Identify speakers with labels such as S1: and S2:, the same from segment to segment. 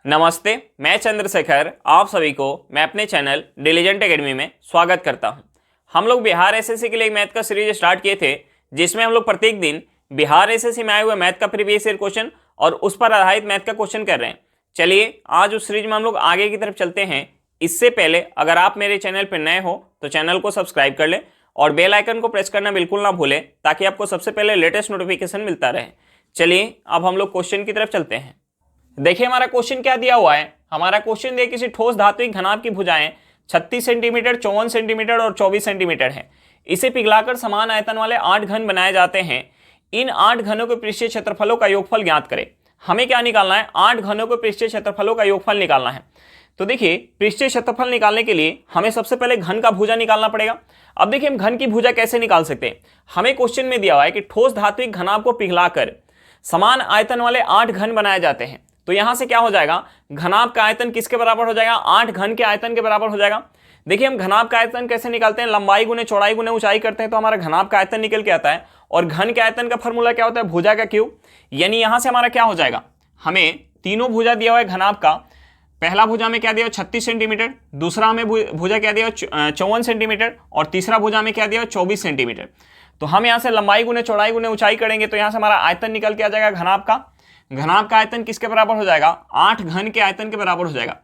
S1: नमस्ते, मैं चंद्रशेखर आप सभी को मैं अपने चैनल डिलीजेंट एकेडमी में स्वागत करता हूं। हम लोग बिहार एसएससी के लिए मैथ का सीरीज स्टार्ट किए थे, जिसमें हम लोग प्रत्येक दिन बिहार एसएससी में आए हुए मैथ का प्रीवियस ईयर क्वेश्चन और उस पर आधारित मैथ का क्वेश्चन कर रहे हैं। चलिए आज उस सीरीज में हम लोग आगे की तरफ चलते हैं। इससे पहले अगर आप मेरे चैनल पर नए हो तो चैनल को सब्सक्राइब कर लें और बेल आइकन को प्रेस करना बिल्कुल ना भूलें, ताकि आपको सबसे पहले लेटेस्ट नोटिफिकेशन मिलता रहे। चलिए अब हम लोग क्वेश्चन की तरफ चलते हैं। देखिए हमारा क्वेश्चन क्या दिया हुआ है। हमारा क्वेश्चन दिया किसी ठोस धात्विक घनाभ की भुजाएं 36 सेंटीमीटर, 54 सेंटीमीटर और 24 सेंटीमीटर है। इसे पिघलाकर समान आयतन वाले 8 घन बनाए जाते हैं। इन 8 घनों के पृष्ठीय क्षेत्रफलों का योगफल ज्ञात करें। हमें क्या निकालना है? 8 घनों के पृष्ठीय क्षेत्रफलों का योगफल निकालना है। तो देखिए पृष्ठीय क्षेत्रफल निकालने के लिए हमें सबसे पहले घन का भुजा निकालना पड़ेगा। अब देखिए हम घन की भुजा कैसे निकाल सकते हैं। हमें क्वेश्चन में दिया हुआ है कि ठोस धात्विक घनाभ को पिघलाकर समान आयतन वाले 8 घन बनाए जाते हैं। तो यहां से क्या हो जाएगा? घनाभ का आयतन किसके बराबर हो जाएगा? 8 घन के आयतन के बराबर हो जाएगा। देखिए हम घनाभ का आयतन कैसे निकालते हैं? लंबाई गुने चौड़ाई गुने ऊंचाई करते हैं तो हमारा घनाभ का आयतन निकल के आता है। और घन के आयतन का फॉर्मूला क्या होता है? भुजा का क्यूब। यानी यहां से हमारा क्या हो जाएगा? हमें तीनों भुजा दिया हुआ है घनाभ का। पहला भुजा में क्या दिया? 36 सेंटीमीटर। दूसरा हमें भुजा क्या दिया? 54 सेंटीमीटर। और तीसरा भुजा में क्या दिया? 24 सेंटीमीटर। तो हम यहाँ से लंबाई गुने चौड़ाई गुने ऊंचाई करेंगे तो यहाँ से हमारा आयतन निकल के आ जाएगा घनाभ का। घनाभ का आयतन किसके बराबर हो जाएगा? 8 घन के आयतन के बराबर हो जाएगा।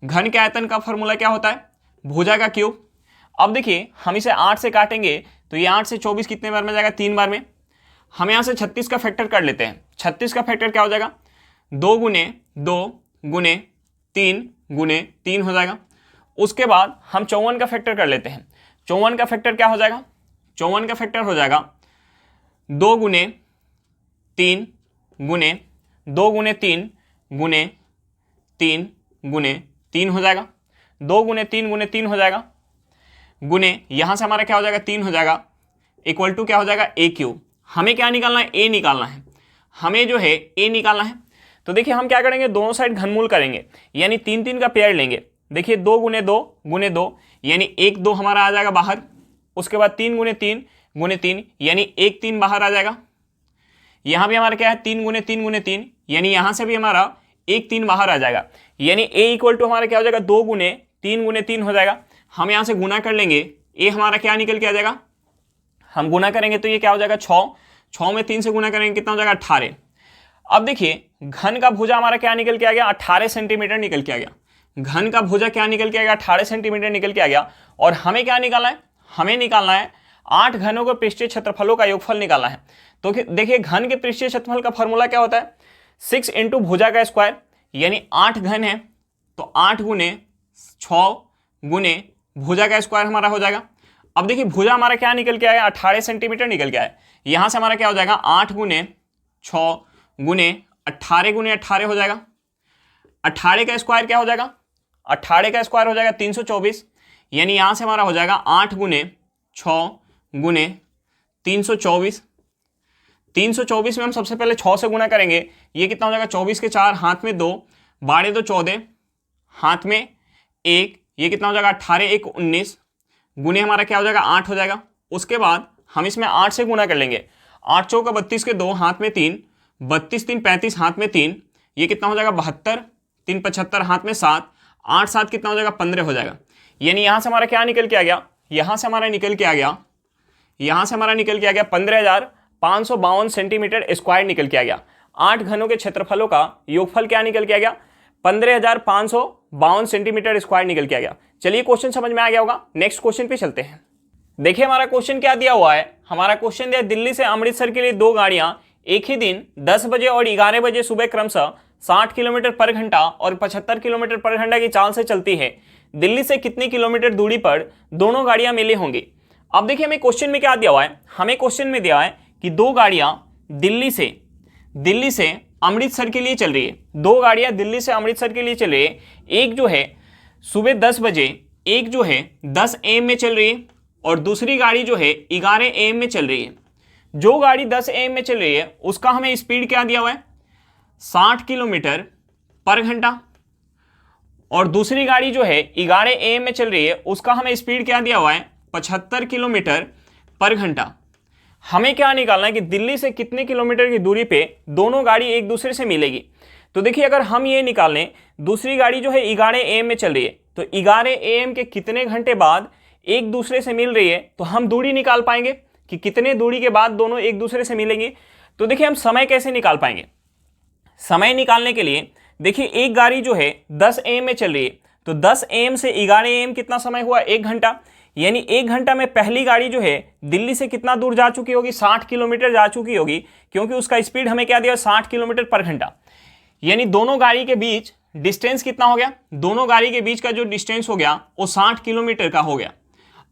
S1: घन के आयतन का फॉर्मूला क्या होता है? भुजा का क्यूब। अब देखिए हम इसे 8 से काटेंगे तो ये 8 से 24 कितने बार में जाएगा? 3 बार में। हम यहाँ से 36 का फैक्टर कर लेते हैं। 36 का फैक्टर क्या हो जाएगा? 2 गुने 2 गुने 3 गुने 3 हो जाएगा। उसके बाद हम 54 का फैक्टर कर लेते हैं। 54 का फैक्टर क्या हो जाएगा? 54 का फैक्टर हो जाएगा 2 गुने 3 गुने 2 गुने 3 गुने 3 गुने 3 हो जाएगा। 2 गुने 3 गुने 3 हो जाएगा। गुने यहाँ से हमारा क्या हो जाएगा? 3 हो जाएगा। इक्वल टू क्या हो जाएगा? ए क्यूब। हमें क्या निकालना है? ए निकालना है। हमें जो है ए निकालना है। तो देखिए हम क्या करेंगे? दोनों साइड घनमूल करेंगे, यानी 3 का पेयर लेंगे। देखिए 2 गुने 2 गुने 2 यानी 1 2 हमारा आ जाएगा बाहर। उसके बाद 3 गुने 3 गुने 3 यानी 1 3 बाहर आ जाएगा। यहाँ भी हमारा क्या है? 3 गुने 3 गुने 3 यानी यहाँ से भी हमारा 1 3 बाहर आ जाएगा। यानी ए इक्वल टू हमारा क्या हो जाएगा? 2 गुने 3 हो जाएगा। हम यहाँ से गुना कर लेंगे, ए हमारा क्या निकल के आ जाएगा? हम गुना करेंगे तो ये क्या हो जाएगा? 6 में 3 से गुना करेंगे कितना हो जाएगा? 18। अब देखिए घन का भुजा हमारा क्या निकल के आ गया? 18 सेंटीमीटर निकल के आ गया। घन का भुजा क्या निकल के आ गया? 18 सेंटीमीटर निकल के आ गया। और हमें क्या निकालना है? हमें निकालना है 8 घनों के पृष्ठीय क्षेत्रफलों का योगफल निकालना है। तो देखिए घन के पृष्ठीय क्षेत्रफल का फॉर्मूला क्या होता है? 6 इंटू भुजा का स्क्वायर, यानी 8 घन है तो 8 गुने 6 गुने भुजा का स्क्वायर हमारा हो जाएगा। अब देखिए भुजा हमारा क्या निकल के आया? 18 सेंटीमीटर निकल के आया। यहां से हमारा क्या हो जाएगा? 8 गुने 6 गुने 18 हो जाएगा। 18 का स्क्वायर क्या हो जाएगा? 18 का स्क्वायर हो जाएगा 324। यानी यहां से हमारा हो जाएगा 8 गुने 6 गुने 324। 324 में हम सबसे पहले 6 से गुना करेंगे, ये कितना हो जाएगा? 24 के 4, हाथ में 2, बाड़े 2 14, हाथ में 1, ये कितना हो जाएगा? 18 1 19 गुने हमारा क्या हो जाएगा? 8 हो जाएगा। उसके बाद हम इसमें 8 से गुना कर लेंगे। 8 चौका 32 के 2, हाथ में 3, 32 3 35, हाथ में 3, ये कितना हो जाएगा? 72 3 75, हाथ में 7, 8 7 कितना हो जाएगा? 15 हो जाएगा। यानी यहाँ से हमारा क्या निकल के आ गया? यहाँ से हमारा निकल के आ गया 15,552 सेंटीमीटर स्क्वायर निकल के आ गया। 8 घनों के क्षेत्रफलों का योगफल क्या निकल के आ गया? 15,552 सेंटीमीटर स्क्वायर निकल के आ गया। चलिए क्वेश्चन समझ में आ गया होगा। नेक्स्ट क्वेश्चन पे चलते हैं। देखिए हमारा क्वेश्चन क्या दिया हुआ है। हमारा क्वेश्चन दिया दिल्ली से अमृतसर के लिए 2 गाड़ियां एक ही दिन 10 बजे और 11 बजे सुबह क्रमशः 60 किलोमीटर पर घंटा और 75 किलोमीटर पर घंटा की चाल से चलती है। दिल्ली से कितनी किलोमीटर दूरी पर दोनों गाड़ियां मिली होंगी? अब देखिए हमें क्वेश्चन में क्या दिया हुआ है। हमें क्वेश्चन में दिया है कि 2 गाड़ियां दिल्ली से अमृतसर के लिए चल रही है। 2 गाड़ियां दिल्ली से अमृतसर के लिए चल रही है। एक जो है सुबह 10 बजे, एक जो है 10 AM में चल रही है और दूसरी गाड़ी जो है 11 AM में चल रही है। जो गाड़ी 10 AM में चल रही है उसका हमें स्पीड क्या दिया हुआ है? 60 किलोमीटर पर घंटा। और दूसरी गाड़ी जो है 11 AM में चल रही है उसका हमें स्पीड क्या दिया हुआ है? 75 किलोमीटर पर घंटा। हमें क्या निकालना है कि दिल्ली से कितने किलोमीटर की दूरी पे दोनों गाड़ी एक दूसरे से मिलेगी। तो देखिए अगर हम ये निकाल लें, दूसरी गाड़ी जो है 11 AM में चल रही है, तो 11 AM के कितने घंटे बाद एक दूसरे से मिल रही है, तो हम दूरी निकाल पाएंगे कि कितने दूरी के बाद दोनों एक दूसरे से मिलेंगे। तो देखिए हम समय कैसे निकाल पाएंगे। समय निकालने के लिए देखिए एक गाड़ी जो है 10 AM में चल रही है, तो 10 AM से 11 AM कितना समय हुआ, 1 घंटा। यानी 1 घंटा में पहली गाड़ी जो है दिल्ली से कितना दूर जा चुकी होगी, 60 किलोमीटर जा चुकी होगी, क्योंकि उसका स्पीड हमें क्या दिया, 60 किलोमीटर पर घंटा। यानी दोनों गाड़ी के बीच डिस्टेंस कितना हो गया, दोनों गाड़ी के बीच का जो डिस्टेंस हो गया वो 60 किलोमीटर का हो गया।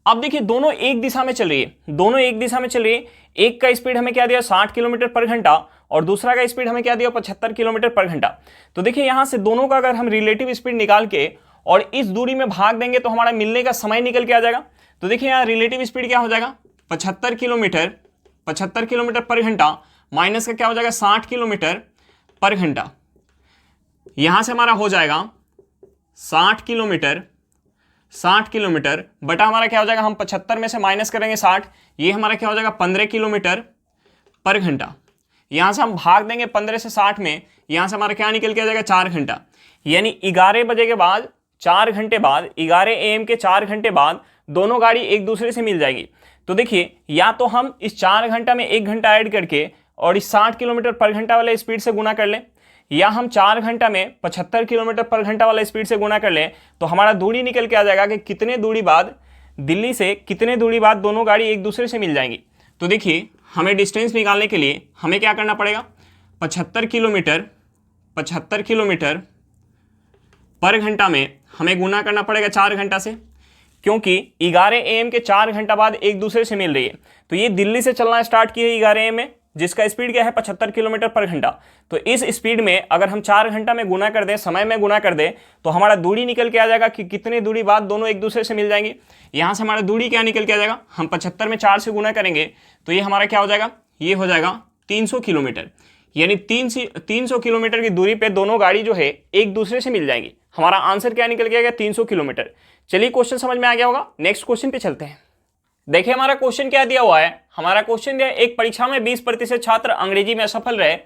S1: अब देखिए दोनों एक दिशा में चल रही है, दोनों एक दिशा में चल रही है। एक का स्पीड हमें क्या दिया, 60 किलोमीटर पर घंटा, और दूसरा का स्पीड हमें क्या दिया, 75 किलोमीटर पर घंटा। तो देखिए यहां से दोनों का अगर हम रिलेटिव स्पीड निकाल के और इस दूरी में भाग देंगे तो हमारा मिलने का समय निकल के आ जाएगा। तो देखिए यहाँ रिलेटिव स्पीड क्या हो जाएगा, 75 किलोमीटर पर घंटा माइनस का क्या हो जाएगा, 60 किलोमीटर पर घंटा। यहां से हमारा हो जाएगा 60 किलोमीटर बटा हमारा क्या हो जाएगा, हम 75 में से माइनस करेंगे 60, ये हमारा क्या हो जाएगा 15 किलोमीटर पर घंटा। यहां से हम भाग देंगे 15 से 60 में, यहां से हमारा क्या निकल के आ जाएगा, 4 घंटा। यानी 11 बजे के बाद 4 घंटे बाद, 11 AM के 4 घंटे बाद दोनों गाड़ी एक दूसरे से मिल जाएगी। तो देखिए या तो हम इस 4 घंटा में 1 घंटा ऐड करके और इस 60 किलोमीटर पर घंटा वाले स्पीड से गुना कर लें, या हम 4 घंटा में 75 किलोमीटर पर घंटा वाला स्पीड से गुना कर लें, तो हमारा दूरी निकल के आ जाएगा कि कितने दूरी बाद दिल्ली से कितने दूरी बाद दोनों गाड़ी एक दूसरे से मिल जाएंगी। तो देखिए हमें डिस्टेंस निकालने के लिए हमें क्या करना पड़ेगा, 75 किलोमीटर पर घंटा में हमें गुना करना पड़ेगा 4 घंटा से, क्योंकि 11 AM के 4 घंटा बाद एक दूसरे से मिल रही है। तो ये दिल्ली से चलना स्टार्ट की है 11 AM में, जिसका स्पीड क्या है, 75 किलोमीटर पर घंटा। तो इस स्पीड में अगर हम 4 घंटा में गुना कर दें, समय में गुना कर दें, तो हमारा दूरी निकल के आ जाएगा कि कितने दूरी बाद दोनों एक दूसरे से मिल जाएंगे। यहां से हमारा दूरी क्या निकल के आ जाएगा, हम 75 में 4 से गुना करेंगे तो ये हमारा क्या हो जाएगा, ये हो जाएगा 300 किलोमीटर। यानी 300 किलोमीटर की दूरी पे दोनों गाड़ी जो है एक दूसरे से मिल जाएंगी। हमारा आंसर क्या निकल के आ गया, 300 किलोमीटर। चलिए क्वेश्चन समझ में आ गया होगा, नेक्स्ट क्वेश्चन पे चलते हैं। देखिए हमारा क्वेश्चन क्या दिया हुआ है, हमारा क्वेश्चन दिया है, एक परीक्षा में 20% छात्र अंग्रेजी में असफल रहे,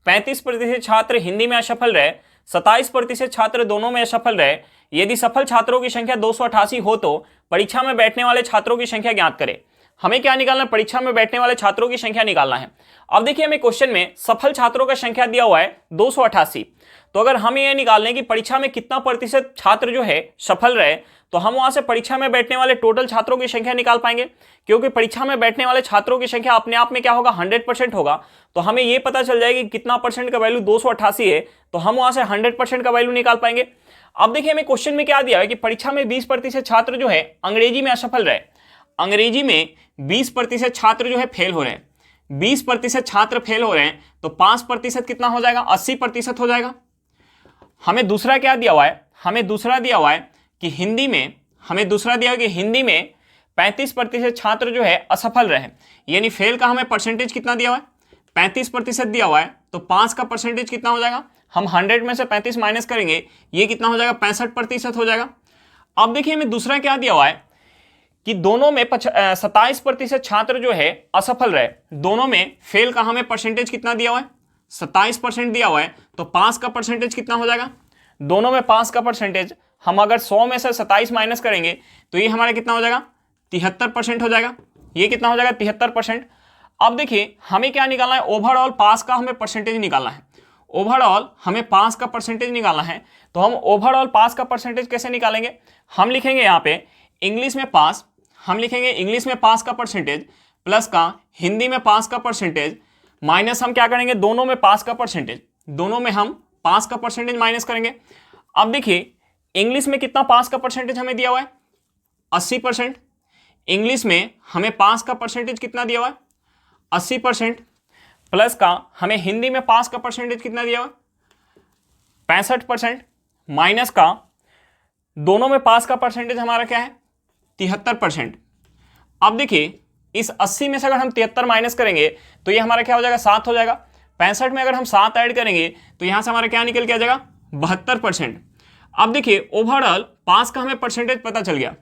S1: 35% छात्र हिंदी में असफल रहे, 27% छात्र दोनों में असफल रहे। यदि सफल छात्रों की संख्या 288 हो तो परीक्षा में बैठने वाले छात्रों की संख्या ज्ञात करें। हमें क्या निकालना है, परीक्षा में बैठने वाले छात्रों की संख्या निकालना है। अब देखिए हमें क्वेश्चन में सफल छात्रों का संख्या दिया हुआ है 288, तो अगर हमें यह निकालना है कि परीक्षा में कितना प्रतिशत छात्र जो है सफल रहे, तो हम वहां से परीक्षा में बैठने वाले टोटल छात्रों की संख्या निकाल पाएंगे, क्योंकि परीक्षा में बैठने वाले छात्रों की संख्या अपने आप में क्या होगा, 100% होगा। तो हमें यह पता चल जाएगा कि कितना परसेंट का वैल्यू 288 है, तो हम वहां से 100% का वैल्यू निकाल पाएंगे। अब देखिए हमें क्वेश्चन में क्या दिया है कि परीक्षा में 20% छात्र जो है अंग्रेजी में असफल रहे, अंग्रेजी में 20% छात्र जो है फेल हो रहे हैं, 20% छात्र फेल हो रहे हैं, तो 5% कितना हो जाएगा, 80% हो जाएगा। हमें दूसरा क्या दिया हुआ है, हमें दूसरा दिया हुआ है कि हिंदी में, हमें दूसरा दिया हुआ कि हिंदी में 35% छात्र जो है असफल रहे, यानी फेल का हमें परसेंटेज कितना दिया हुआ है, 35% दिया हुआ है, तो 5 का परसेंटेज कितना हो जाएगा, हम 100 में से 35 माइनस करेंगे, ये कितना हो जाएगा, 65% हो जाएगा। अब देखिए हमें दूसरा क्या दिया हुआ है कि दोनों में 27% छात्र जो है असफल रहे, दोनों में फेल का हमें परसेंटेज कितना दिया हुआ है, 27% दिया हुआ है, तो 5 का परसेंटेज कितना हो जाएगा, दोनों में 5 का परसेंटेज हम अगर 100 में से 27 माइनस करेंगे तो ये हमारा कितना हो जाएगा, 73% हो जाएगा। ये कितना हो जाएगा, 73%। अब देखिए हमें क्या निकालना है, ओवरऑल पास का हमें परसेंटेज निकालना है, ओवरऑल हमें पास का परसेंटेज निकालना है। तो हम ओवरऑल पास का परसेंटेज कैसे निकालेंगे, हम लिखेंगे यहाँ पे इंग्लिश में पास, हम लिखेंगे इंग्लिश में पास का परसेंटेज प्लस का हिंदी में पास का परसेंटेज माइनस हम क्या करेंगे, दोनों में पास का परसेंटेज, दोनों में हम पास का परसेंटेज माइनस करेंगे। अब देखिए इंग्लिश में कितना पास का परसेंटेज हमें दिया हुआ है, 80%। इंग्लिश में हमें पास का परसेंटेज कितना दिया हुआ है, 80%, प्लस का हमें हिंदी में पास का परसेंटेज कितना दिया हुआ है, 65%, माइनस का दोनों में पास का परसेंटेज हमारा क्या है, 73%। अब देखिए इस 80 में से अगर हम 73 माइनस करेंगे तो ये हमारा क्या हो जाएगा, 7 हो जाएगा। 65 में अगर हम 7 ऐड करेंगे तो यहां से हमारा क्या निकल के आ जाएगा, 72%। अब देखिए ओवरऑल पास का हमें परसेंटेज पता चल गया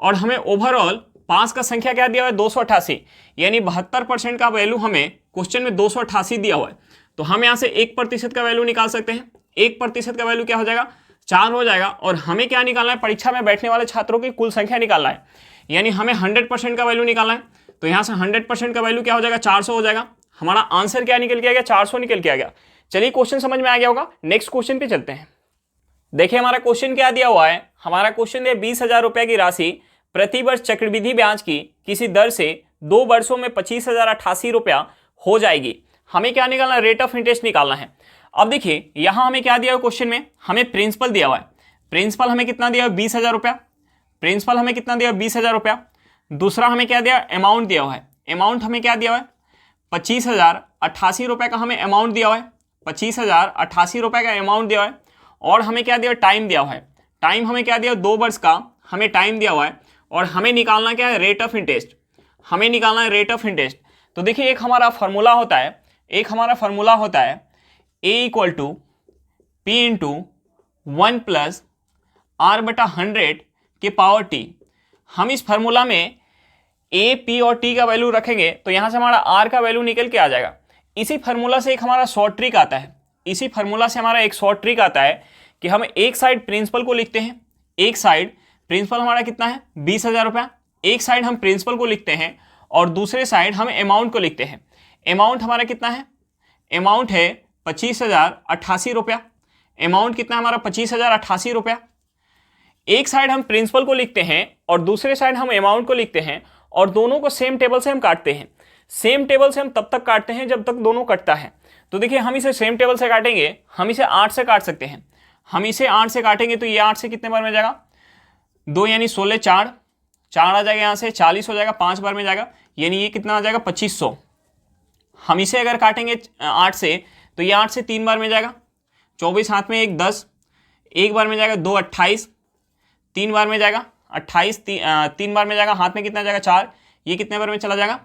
S1: और हमें ओवरऑल पास का संख्या क्या दिया हुआ है, 288, यानी 72% का वैल्यू हमें क्वेश्चन में 288 दिया हुआ है। तो हम यहाँ से 1% का वैल्यू निकाल सकते हैं, 1% का वैल्यू क्या हो जाएगा, 4 हो जाएगा। और हमें क्या निकालना है, परीक्षा में बैठने वाले छात्रों की कुल संख्या निकालना है, यानी हमें 100% का वैल्यू निकालना है। तो यहाँ से 100% का वैल्यू क्या हो जाएगा, 400 हो जाएगा। हमारा आंसर क्या निकल के आ गया, 400 निकल के आ गया। चलिए क्वेश्चन समझ में आ गया होगा, नेक्स्ट क्वेश्चन पे चलते हैं। देखिए हमारा क्वेश्चन क्या दिया हुआ है, हमारा क्वेश्चन है 20,000 रुपए की राशि प्रति वर्ष चक्रवृद्धि ब्याज की किसी दर से 2 वर्षों में 25,088 रुपया हो जाएगी। हमें क्या निकालना है, रेट ऑफ इंटरेस्ट निकालना है। अब देखिए यहां हमें क्या दिया हुआ क्वेश्चन में, हमें प्रिंसिपल दिया हुआ है। प्रिंसिपल हमें कितना दिया हुआ, 20,000 रुपया। प्रिंसिपल हमें कितना दिया, 20,000 रुपया। दूसरा हमें क्या दिया, अमाउंट दिया हुआ है। अमाउंट हमें क्या दिया हुआ है, 25,088 रुपये का हमें अमाउंट दिया हुआ है। 25,088 रुपये का अमाउंट दिया हुआ है। और हमें क्या दिया, टाइम दिया हुआ है। टाइम हमें क्या दिया, 2 वर्ष का हमें टाइम दिया हुआ है। और हमें निकालना क्या है, रेट ऑफ इंटरेस्ट। हमें निकालना है रेट ऑफ इंटरेस्ट। तो देखिए एक हमारा फॉर्मूला होता है, A equal to P into 1 plus R बटा 100 के पावर टी। हम इस फार्मूला में ए, पी और टी का वैल्यू रखेंगे तो यहां से हमारा आर का वैल्यू निकल के आ जाएगा। इसी फार्मूला से एक हमारा शॉर्ट ट्रिक आता है, कि हम एक साइड प्रिंसिपल को लिखते हैं। एक साइड प्रिंसिपल हमारा कितना है, 20,000 रुपया। एक साइड हम प्रिंसिपल को लिखते हैं और दूसरे साइड हम अमाउंट को लिखते हैं। अमाउंट हमारा कितना है, अमाउंट है 25,088 रुपया। अमाउंट कितना है हमारा, 25,088 रुपया। एक साइड हम प्रिंसिपल को लिखते हैं और दूसरे साइड हम अमाउंट को लिखते हैं, और दोनों को सेम टेबल से हम काटते हैं। सेम टेबल से हम तब तक काटते हैं जब तक दोनों कटता है। तो देखिए हम इसे सेम टेबल से काटेंगे, हम इसे 8 से काट सकते हैं। हम इसे 8 से काटेंगे तो ये 8 से कितने बार में जाएगा, 2 यानी 16, 4 आ जाएगा, यहाँ से 40 हो जाएगा, 5 बार में जाएगा, यानी ये कितना आ जाएगा, 2500। हम इसे अगर काटेंगे 8 से तो ये 8 से 3 बार में जाएगा, 24 हाथ में 1, 10, 1 बार में जाएगा, 2, 28, 3 बार में जाएगा, 28, 3 बार में जाएगा, हाथ में कितना जाएगा, 4, ये कितने बार में चला जाएगा,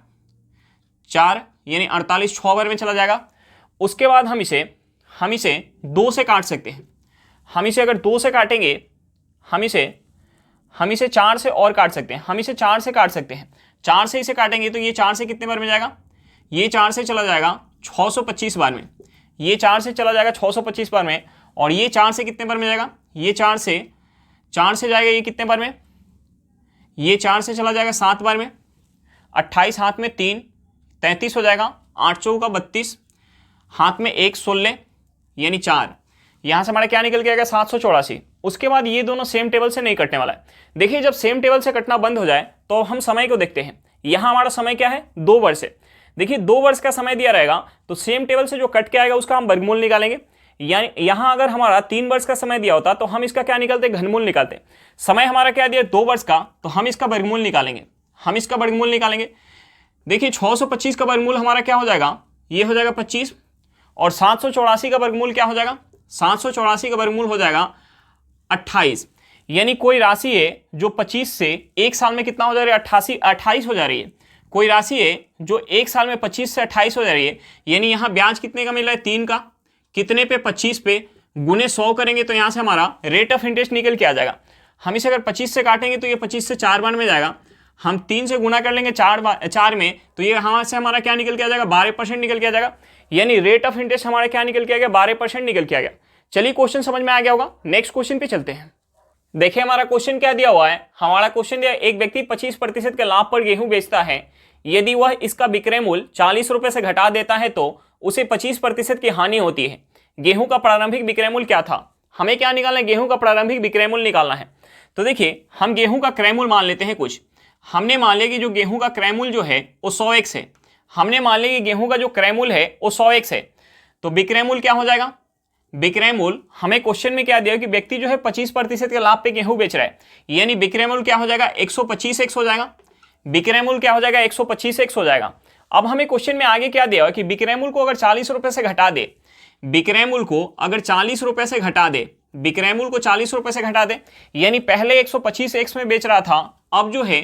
S1: 4 यानी 48, 6 बार में चला जाएगा। उसके बाद हम इसे 2 से काट सकते हैं। हम इसे अगर 2 से काटेंगे, हम इसे 4 से और काट सकते हैं। हम इसे 4 से काट सकते हैं। 4 से इसे काटेंगे तो ये 4 से कितने बार में जाएगा, ये 4 से चला जाएगा 625 बार में। ये 4 से चला जाएगा 625 बार में। और ये 4 से कितने बार में जाएगा, ये 4 से जाएगा, ये कितने बार में, ये 4 से चला जाएगा 7 बार में। 28 हाथ में 3, 33 हो जाएगा, 8 चौका 32, हाथ में 1, 16 यानी 4। यहाँ से हमारा क्या निकल के आएगा, 784। उसके बाद ये दोनों सेम टेबल से नहीं कटने वाला है। देखिए जब सेम टेबल से कटना बंद हो जाए तो हम समय को देखते हैं। यहाँ हमारा समय क्या है, 2 वर्ष है। देखिए 2 वर्ष का समय दिया रहेगा तो सेम टेबल से जो कट के आएगा उसका हम वर्गमूल निकालेंगे। यानी यहाँ अगर हमारा 3 वर्ष का समय दिया होता तो हम इसका क्या निकालते, घनमूल निकालते। समय हमारा क्या दिया, 2 वर्ष का, तो हम इसका वर्गमूल निकालेंगे। देखिए 625 का वर्गमूल हमारा क्या हो जाएगा, ये हो जाएगा 25। और 784 का वर्गमूल क्या हो जाएगा, 784 का वर्गमूल हो जाएगा 28। यानी कोई राशि है जो 25 से एक साल में कितना हो जा रहा है, 28 हो जा रही है। कोई राशि है जो एक साल में 25 से 28 हो जा रही है। यानी यहाँ ब्याज कितने का मिल रहा है, 3 का। कितने पे, 25 पे, गुने 100 करेंगे तो यहाँ से हमारा रेट ऑफ इंटरेस्ट निकल के आ जाएगा। हम इसे अगर 25 से काटेंगे तो ये 25 से 4 बार में जाएगा। हम 3 से गुना कर लेंगे 4 में तो ये यहाँ से हमारा क्या निकल के आ जाएगा, 12% निकल के आ जाएगा। यानी रेट ऑफ इंटरेस्ट हमारा क्या निकल के आ गया, 12% निकल के आ गया। चलिए क्वेश्चन समझ में आ गया होगा, नेक्स्ट क्वेश्चन पे चलते हैं। देखिए हमारा क्वेश्चन क्या दिया हुआ है, हमारा क्वेश्चन दिया, एक व्यक्ति 25% के लाभ पर गेहूं बेचता है। यदि वह इसका विक्रय मूल्य 40 रुपए से घटा देता है तो उसे 25% की हानि होती है। गेहूं का प्रारंभिक विक्रय मूल्य क्या था। हमें क्या निकालना है, गेहूं का प्रारंभिक विक्रय मूल्य निकालना है। तो देखिए हम गेहूं का क्रय मूल्य मान लेते हैं कुछ। हमने मान लिया कि जो गेहूं का क्रय मूल्य जो है वो 100x है। हमने मान लिया कि गेहूं का जो क्रय मूल्य है वो 100x है। तो विक्रय मूल्य क्या हो जाएगा, विक्रय मूल्य हमें क्वेश्चन में क्या दिया कि व्यक्ति जो है 25% के लाभ पे गेहूं बेच रहा है। यानी विक्रय मूल्य क्या हो जाएगा, 125x हो जाएगा। विक्रय मूल्य क्या हो जाएगा, 125x हो जाएगा। अब हमें क्वेश्चन में आगे क्या दिया कि विक्रय मूल्य को अगर 40 रुपए से घटा दे, विक्रय मूल्य को अगर 40 रुपए से घटा दे, विक्रय मूल्य को 40 रुपए से घटा दे, यानी पहले 125x में बेच रहा था, अब जो है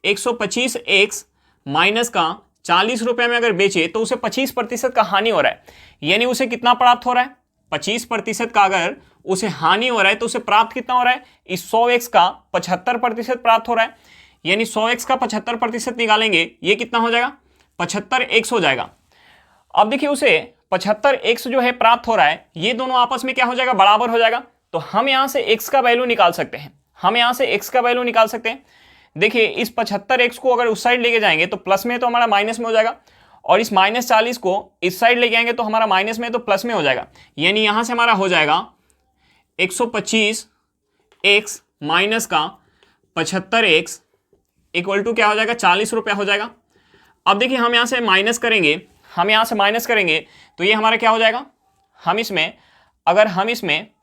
S1: 125x माइनस का 40 रुपए में अगर बेचे तो उसे 25% का हानि हो रहा है। यानी उसे कितना प्राप्त हो रहा है, 25% का अगर उसे हानि हो रहा है तो उसे प्राप्त कितना हो रहा है, इस 100x का 75% प्राप्त हो रहा है। यानी 100x का 75% निकालेंगे, ये कितना हो जाएगा, 75x हो जाएगा। अब देखिए उसे 75x जो है प्राप्त हो रहा है, ये दोनों आपस में क्या हो जाएगा, बराबर हो जाएगा। तो हम यहां से x का वैल्यू निकाल सकते हैं, हम यहां से x का वैल्यू निकाल सकते हैं। देखिए इस 75x को अगर उस साइड लेके जाएंगे तो प्लस में तो हमारा माइनस में हो जाएगा, और इस -40 को इस साइड लेके आएंगे तो हमारा माइनस में तो प्लस में हो जाएगा। यानी यहां से हमारा हो जाएगा 125x माइनस का 75x इक्वल टू क्या हो जाएगा, 40 रुपया हो जाएगा। अब देखिए हम यहां से माइनस करेंगे, हम यहां से माइनस करेंगे तो ये हमारा क्या हो जाएगा, हम इसमें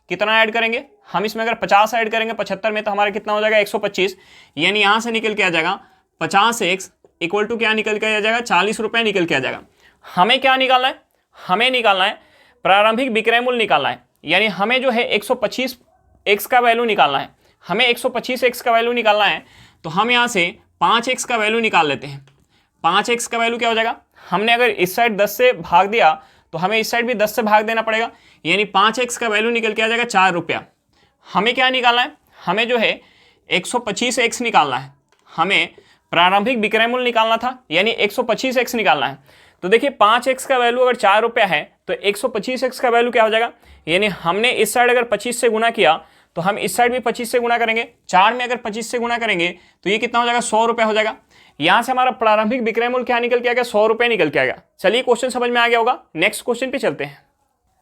S1: कितना ऐड करेंगे, हम इसमें अगर 50 ऐड करेंगे 75 में तो हमारा कितना हो जाएगा 125। यानी यहां से निकल के आ जाएगा 50x इक्वल टू क्या निकल के आ जाएगा, 40 रुपये निकल के आ जाएगा। हमें क्या निकालना है, हमें निकालना है प्रारंभिक विक्रय मूल्य निकालना है। यानी हमें जो है 125x का वैल्यू निकालना है, हमें 125x का वैल्यू निकालना है। तो हम यहाँ से 5x का वैल्यू निकाल लेते हैं। 5x का वैल्यू क्या हो जाएगा, हमने अगर इस साइड 10 से भाग दिया तो हमें इस साइड भी 10 से भाग देना पड़ेगा। यानी 5x का वैल्यू निकल के आ जाएगा 4 रुपया। हमें क्या निकालना है, हमें जो है 125x निकालना है, हमें प्रारंभिक विक्रय मूल्य निकालना था, यानी 125x निकालना है। तो देखिए 5x का वैल्यू अगर 4 रुपया है तो 125x का वैल्यू क्या हो जाएगा, यानी हमने इस साइड अगर 25 से गुना किया तो हम इस साइड भी 25 से गुना करेंगे। 4 में अगर 25 से गुना करेंगे तो ये कितना हो जाएगा, 100 रुपया हो जाएगा। यहां से हमारा प्रारंभिक विक्रय मूल्य क्या निकल के आ गया, 100 रुपये निकल के आ गया। चलिए क्वेश्चन समझ में आ गया होगा, नेक्स्ट क्वेश्चन पे चलते हैं।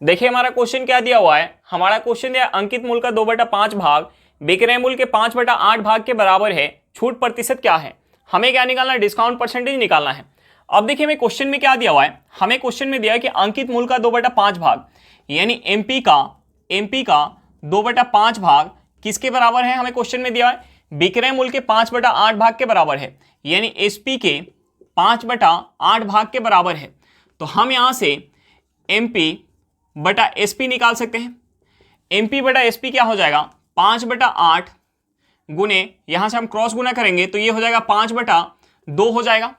S1: देखिए हमारा क्वेश्चन क्या दिया हुआ है, हमारा क्वेश्चन दिया अंकित मूल्य का 2/5 भाग विक्रय मूल्य के 5/8 भाग के बराबर है, छूट प्रतिशत क्या है। हमें क्या निकालना है, डिस्काउंट परसेंटेज निकालना है। अब देखिए हमें क्वेश्चन में क्या दिया हुआ है, हमें क्वेश्चन में दिया है कि अंकित मूल्य का 2/5 भाग, यानी एमपी का 2/5 भाग किसके बराबर है, हमें क्वेश्चन में दिया है विक्रय मूल्य के 5/8 भाग के बराबर है, यानी एसपी के 5/8 भाग के बराबर है। तो हम यहां से MP/SP निकाल सकते हैं। MP/SP क्या हो जाएगा, 5/8 गुने, यहां से हम क्रॉस गुना करेंगे तो ये हो जाएगा 5/2 हो जाएगा।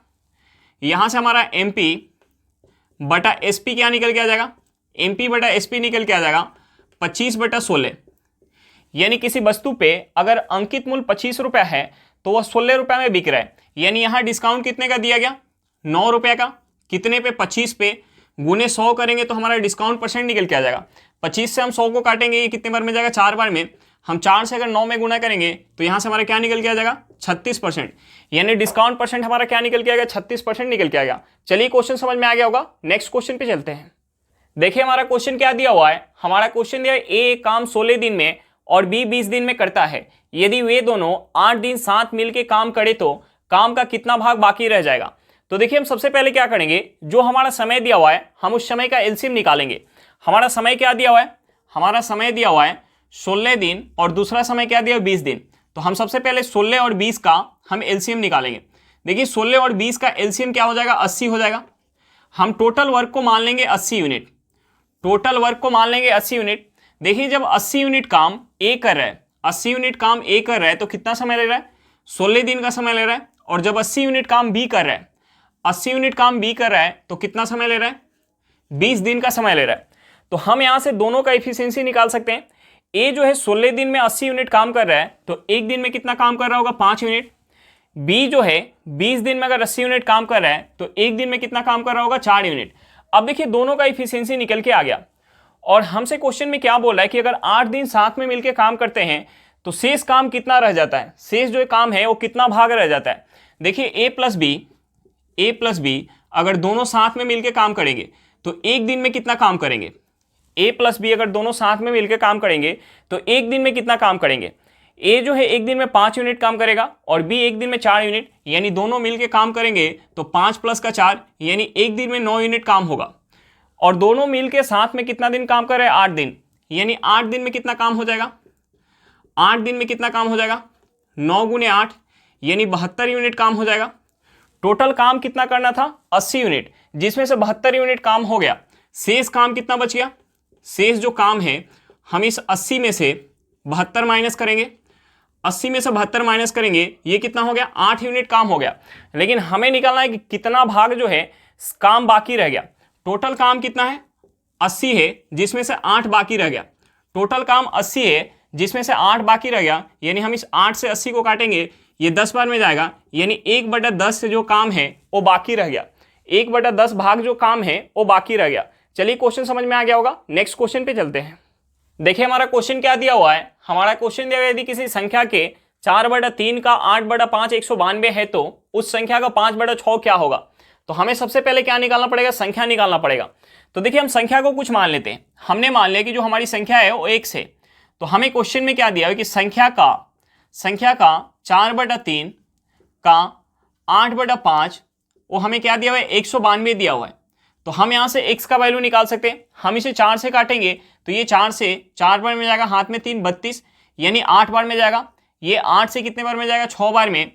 S1: यहां से हमारा MP/SP क्या निकल के आ जाएगा, MP/SP निकल के आ जाएगा 25/16। यानी किसी वस्तु पे अगर अंकित मूल्य 25 रुपया है तो वह 16 रुपये में बिक रहा है। यानी यहाँ डिस्काउंट कितने का दिया गया, 9 रुपये का। कितने पे, 25 पे, गुने 100 करेंगे तो हमारा डिस्काउंट परसेंट निकल के आ जाएगा। 25 से हम 100 को काटेंगे, ये कितने बार में जाएगा, 4 बार में। हम 4 से अगर 9 में गुना करेंगे तो यहाँ से हमारा क्या निकल के आ जाएगा, 36%। यानी डिस्काउंट परसेंट हमारा क्या निकल के आएगा, 36% निकल के आएगा। चलिए क्वेश्चन समझ में आ गया होगा, नेक्स्ट क्वेश्चन पे चलते हैं। देखिए हमारा क्वेश्चन क्या दिया हुआ है, हमारा क्वेश्चन दिया है ए काम 16 दिन में और बी 20 दिन में करता है। यदि वे दोनों 8 दिन साथ मिलकर काम करे तो काम का कितना भाग बाकी रह जाएगा। तो देखिए हम सबसे पहले क्या करेंगे, जो हमारा समय दिया हुआ है हम उस समय का एलसीएम निकालेंगे। हमारा समय क्या दिया हुआ है, हमारा समय दिया हुआ है 16 दिन और दूसरा समय क्या दिया है, 20 दिन। तो हम सबसे पहले 16 और 20 का हम एलसीएम निकालेंगे। देखिए 16 और 20 का एलसीएम क्या हो जाएगा, 80 हो जाएगा। हम टोटल वर्क को मान लेंगे 80 यूनिट, टोटल वर्क को मान लेंगे 80 यूनिट। देखिए जब 80 यूनिट काम ए कर रहा है, 80 यूनिट काम ए कर रहा है तो कितना समय ले रहा है, 16 दिन का समय ले रहा है। और जब 80 यूनिट काम बी कर रहा है, 80 यूनिट काम बी कर रहा है तो कितना समय ले रहा है, 20 दिन का समय ले रहा है। तो हम यहां से दोनों का इफिशियंसी निकाल सकते हैं। ए जो है 16 दिन में 80 यूनिट काम कर रहा है तो एक दिन में कितना काम कर रहा होगा, 5 यूनिट। बी जो है 20 दिन में अगर 80 यूनिट काम कर रहा है तो एक दिन में कितना काम कर रहा होगा, 4 यूनिट। अब देखिए दोनों का इफिशियंसी निकल के आ गया। और हमसे क्वेश्चन में क्या बोल रहा है कि अगर 8 दिन साथ में मिलकर काम करते हैं तो शेष काम कितना रह जाता है, शेष जो काम है वो कितना भाग रह जाता है। देखिए ए प्लस बी अगर दोनों साथ में मिलकर काम करेंगे तो एक दिन में कितना काम करेंगे, ए प्लस बी अगर दोनों साथ में मिलकर काम करेंगे तो एक दिन में कितना काम करेंगे। ए जो है एक दिन में 5 यूनिट काम करेगा और बी एक दिन में 4 यूनिट, यानी दोनों मिलकर काम करेंगे तो 5 + 4 यानी एक दिन में 9 यूनिट काम होगा। और दोनों मिलके साथ में कितना दिन काम कर रहे हैं, 8 दिन। यानी 8 दिन में कितना काम हो जाएगा, 8 दिन में कितना काम हो जाएगा, 9 × 8 यानी 72 यूनिट काम हो जाएगा। टोटल काम कितना करना था, 80 यूनिट, जिसमें से 72 यूनिट काम हो गया। शेष काम कितना बच गया, शेष जो काम है हम इस 80 में से 72 माइनस करेंगे। 80 में से 72 माइनस करेंगे, ये कितना हो गया, 8 यूनिट काम हो गया। लेकिन हमें निकालना है कि कितना भाग जो है काम बाकी रह गया। टोटल काम कितना है, 80 है, जिसमें से 8 बाकी रह गया। टोटल काम 80 है जिसमें से 8 बाकी रह गया, यानी हम इस 8 से 80 को काटेंगे, ये 10 बार में जाएगा, यानी 1/10 से जो काम है वो बाकी रह गया। 1/10 भाग जो काम है वो बाकी रह गया। चलिए क्वेश्चन समझ में आ गया होगा, नेक्स्ट क्वेश्चन पे चलते हैं। देखिए हमारा क्वेश्चन क्या दिया हुआ है। हमारा क्वेश्चन दिया हुआ है, यदि किसी संख्या के 4/3 का 8/5 192 है तो उस संख्या का 5/6 क्या होगा। तो हमें सबसे पहले क्या निकालना पड़ेगा, संख्या निकालना पड़ेगा। तो देखिए हम संख्या को कुछ मान लेते हैं। हमने मान लिया कि जो हमारी संख्या है वो 1 से, तो हमें क्वेश्चन में क्या दिया है कि संख्या का 4/3 का 8/5 वो हमें क्या दिया हुआ है, 192 दिया हुआ है। तो हम यहाँ से x का वैल्यू निकाल सकते हैं। हम इसे 4 से काटेंगे तो ये 4 से 4 बार में जाएगा, हाथ में 3 32, यानी 8 बार में जाएगा। ये 8 से कितने बार में जाएगा, 6 बार में।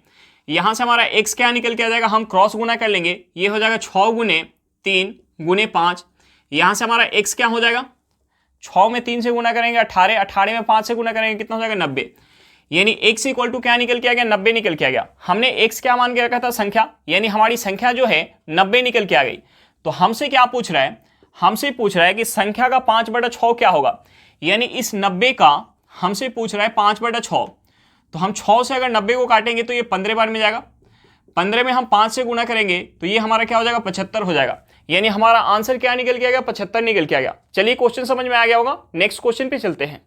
S1: यहाँ से हमारा x क्या निकल के आ जाएगा, हम क्रॉस गुना कर लेंगे, ये हो जाएगा 6 गुने 3 गुने 5। यहाँ से हमारा x क्या हो जाएगा, 6 में 3 से गुना करेंगे 18, 18 में 5 से गुना करेंगे कितना हो जाएगा 90, यानी x इक्वल टू क्या निकल के आ गया, 90 निकल के आ गया। हमने x क्या मान के रखा था, संख्या, यानी हमारी संख्या जो है 90 निकल के आ गई। तो हमसे क्या पूछ रहा है, हमसे पूछ रहा है कि संख्या का 5/6 क्या होगा, यानी इस 90 का हमसे पूछ रहा है 5/6। तो हम 6 से अगर 90 को काटेंगे तो ये 15 बार में जाएगा, 15 में हम 5 से गुना करेंगे तो ये हमारा क्या हो जाएगा, 75 हो जाएगा। यानी हमारा आंसर क्या निकल के आ गया, 75 निकल के आ गया। चलिए क्वेश्चन समझ में आ गया होगा, नेक्स्ट क्वेश्चन पे चलते हैं।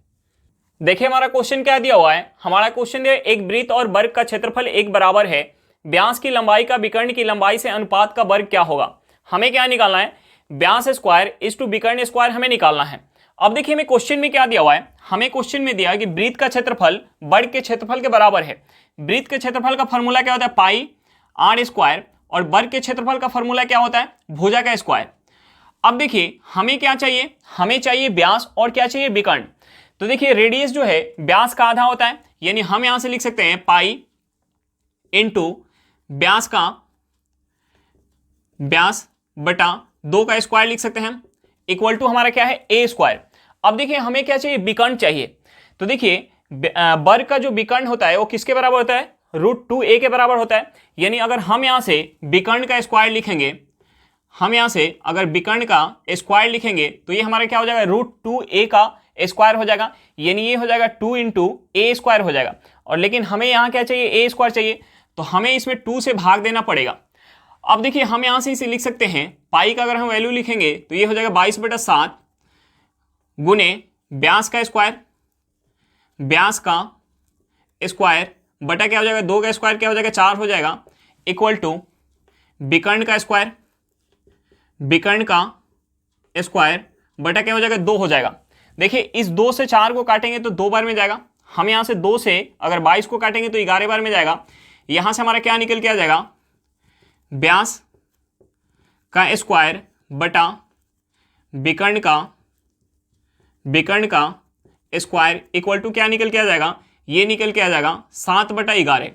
S1: देखिए हमारा क्वेश्चन क्या दिया हुआ है। हमारा क्वेश्चन दिया है, एक वृत्त और वर्ग का क्षेत्रफल एक बराबर है, व्यास की लंबाई का विकर्ण की लंबाई से अनुपात का वर्ग क्या होगा। हमें क्या निकालना है, व्यास स्क्वायर इज टू विकर्ण स्क्वायर हमें निकालना है। अब देखिए हमें क्वेश्चन में क्या दिया हुआ है, हमें क्वेश्चन में दिया है कि वृत्त का क्षेत्रफल वर्ग के क्षेत्रफल के बराबर है। वृत्त के क्षेत्रफल का फॉर्मूला क्या होता है, पाई आर स्क्वायर, और वर्ग के क्षेत्रफल का फॉर्मूला क्या होता है, भुजा का स्क्वायर। अब देखिए हमें क्या चाहिए, हमें चाहिए व्यास और क्या चाहिए, विकर्ण। तो देखिए रेडियस जो है व्यास का आधा होता है, यानी हम यहां से लिख सकते हैं पाई इंटू व्यास बटा 2 का स्क्वायर लिख सकते हैं हम, इक्वल टू हमारा क्या है, ए स्क्वायर। अब देखिए हमें क्या चाहिए, विकर्ण चाहिए। तो देखिए वर्ग का जो विकर्ण होता है वो किसके बराबर होता है, √2a के बराबर होता है। यानी अगर हम यहां से विकर्ण का स्क्वायर लिखेंगे, हम यहां से अगर विकर्ण का स्क्वायर लिखेंगे तो ये हमारा क्या हो जाएगा, √2a का स्क्वायर हो जाएगा, यानी ये हो जाएगा 2 इंटू ए स्क्वायर हो जाएगा। और लेकिन हमें यहाँ क्या चाहिए, ए स्क्वायर चाहिए, तो हमें इसमें 2 से भाग देना पड़ेगा। अब देखिए हम यहाँ से इसे लिख सकते हैं, पाई का अगर हम वैल्यू लिखेंगे तो ये हो जाएगा 22/7 गुने व्यास का स्क्वायर, व्यास का स्क्वायर बटा क्या हो जाएगा, 2 का स्क्वायर क्या हो जाएगा, 4 हो जाएगा, इक्वल टू विकर्ण का स्क्वायर, विकर्ण का स्क्वायर बटा क्या हो जाएगा, 2 हो जाएगा। देखिए इस 2 से 4 को काटेंगे तो 2 बार में जाएगा। हम यहाँ से 2 से अगर 22 को काटेंगे तो 11 बार में जाएगा। यहाँ से हमारा क्या निकल के आ जाएगा, व्यास का स्क्वायर बटा विकर्ण का स्क्वायर इक्वल टू क्या निकल के आ जाएगा, ये निकल के आ जाएगा 7/11।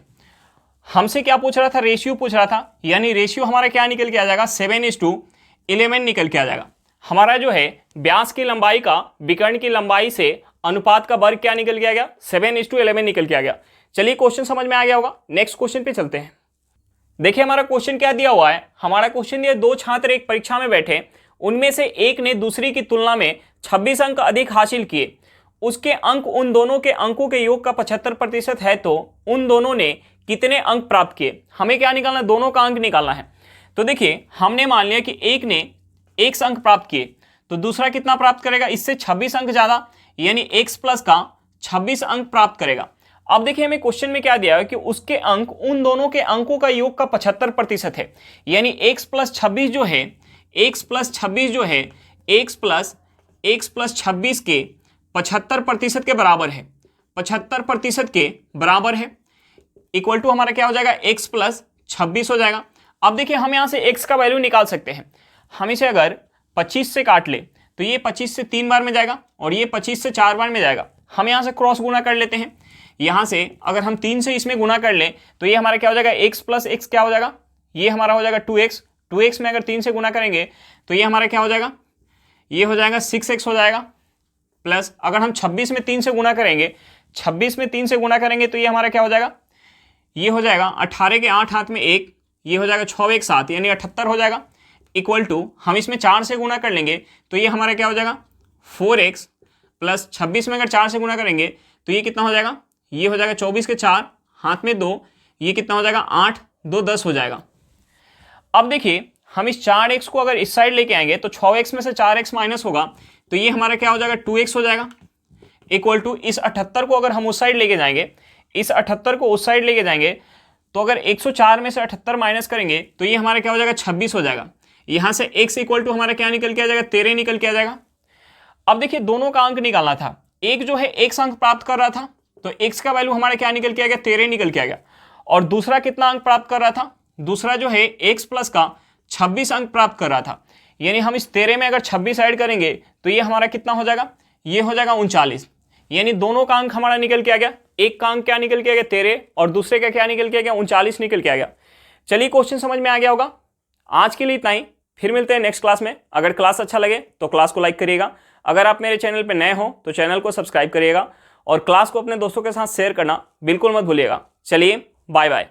S1: हमसे क्या पूछ रहा था, रेशियो पूछ रहा था, यानी रेशियो हमारा क्या निकल के आ जाएगा, 7:11 निकल के आ जाएगा। हमारा जो है व्यास की लंबाई का विकर्ण की लंबाई से अनुपात का वर्ग क्या निकल के आ गया, 7:11 निकल के आ गया। चलिए क्वेश्चन समझ में आ गया होगा, नेक्स्ट क्वेश्चन पे चलते हैं। देखिए हमारा क्वेश्चन क्या दिया हुआ है। हमारा क्वेश्चन दिया, 2 छात्र एक परीक्षा में बैठे, उनमें से एक ने दूसरी की तुलना में 26 अंक अधिक हासिल किए, उसके अंक उन दोनों के अंकों के योग का 75% है, तो उन दोनों ने कितने अंक प्राप्त किए। हमें क्या निकालना है, दोनों का अंक निकालना है। तो देखिए हमने मान लिया कि एक ने 1 अंक प्राप्त किए, तो दूसरा कितना प्राप्त करेगा, इससे 26 अंक ज्यादा, यानी x प्लस का 26 अंक प्राप्त करेगा। अब देखिए हमें क्वेश्चन में क्या दिया है कि उसके अंक उन दोनों के अंकों का योग का 75% है, यानी x प्लस 26 जो है, x प्लस 26 के 75% के बराबर है, 75% के बराबर है, इक्वल टू हमारा क्या हो जाएगा, x प्लस 26 हो जाएगा। अब देखिए हम यहाँ से x का वैल्यू निकाल सकते हैं। हम इसे अगर 25 से काट ले तो ये 25 से 3 बार में जाएगा और ये 25 से 4 बार में जाएगा। हम यहाँ से क्रॉस गुना कर लेते हैं। यहाँ से अगर हम 3 से इसमें गुना कर लें तो ये हमारा क्या हो जाएगा, x प्लस x क्या हो जाएगा, ये हमारा हो जाएगा 2x। 2x में अगर 3 से गुना करेंगे तो ये हमारा क्या हो जाएगा, ये हो जाएगा 6x हो जाएगा। प्लस अगर हम 26 में 3 से गुना करेंगे, 26 में 3 से गुना करेंगे तो ये हमारा क्या हो जाएगा, ये हो जाएगा 18 के 8 हाथ में 1, ये हो जाएगा 6 1 7, यानी 78 हो जाएगा। इक्वल टू हम इसमें 4 से गुना कर लेंगे तो ये हमारा क्या हो जाएगा, 4x प्लस 26 में अगर 4 से गुना करेंगे तो ये कितना हो जाएगा, ये हो जाएगा 24 के 4 हाथ में 2, ये कितना हो जाएगा 8 2 10 हो जाएगा। अब देखिए हम इस 4x को अगर इस साइड लेके आएंगे तो 6x में से 4x माइनस होगा तो ये हमारा क्या हो जाएगा 2x हो जाएगा, इक्वल टू इस 78 को अगर हम उस साइड लेके जाएंगे, इस 78 को उस साइड लेके जाएंगे तो अगर 104 में से 78 माइनस करेंगे तो ये हमारा क्या हो जाएगा 26 हो जाएगा। यहां से x इक्वल टू हमारा क्या निकल के आ जाएगा 13 निकल के आ जाएगा। अब देखिए दोनों का अंक निकालना था, एक जो है x अंक प्राप्त कर रहा था तो x का वैल्यू हमारा क्या निकल के आ गया 13 निकल के आ गया, और दूसरा कितना अंक प्राप्त कर रहा था, दूसरा जो है x प्लस का 26 अंक प्राप्त कर रहा था। यानी हम इस 13 में अगर 26 ऐड करेंगे तो ये हमारा कितना हो जाएगा, ये हो जाएगा 39। यानी दोनों का अंक हमारा निकल के आ गया, एक का अंक क्या निकल के आ गया 13 और दूसरे का क्या निकल के आ गया 39 निकल के आ गया। चलिए क्वेश्चन समझ में आ गया होगा। आज के लिए इतना ही, फिर मिलते हैं नेक्स्ट क्लास में। अगर क्लास अच्छा लगे तो क्लास को लाइक करिएगा, अगर आप मेरे चैनल पर नए हो तो चैनल को सब्सक्राइब करिएगा और क्लास को अपने दोस्तों के साथ शेयर करना बिल्कुल मत भूलिएगा। चलिए बाय बाय।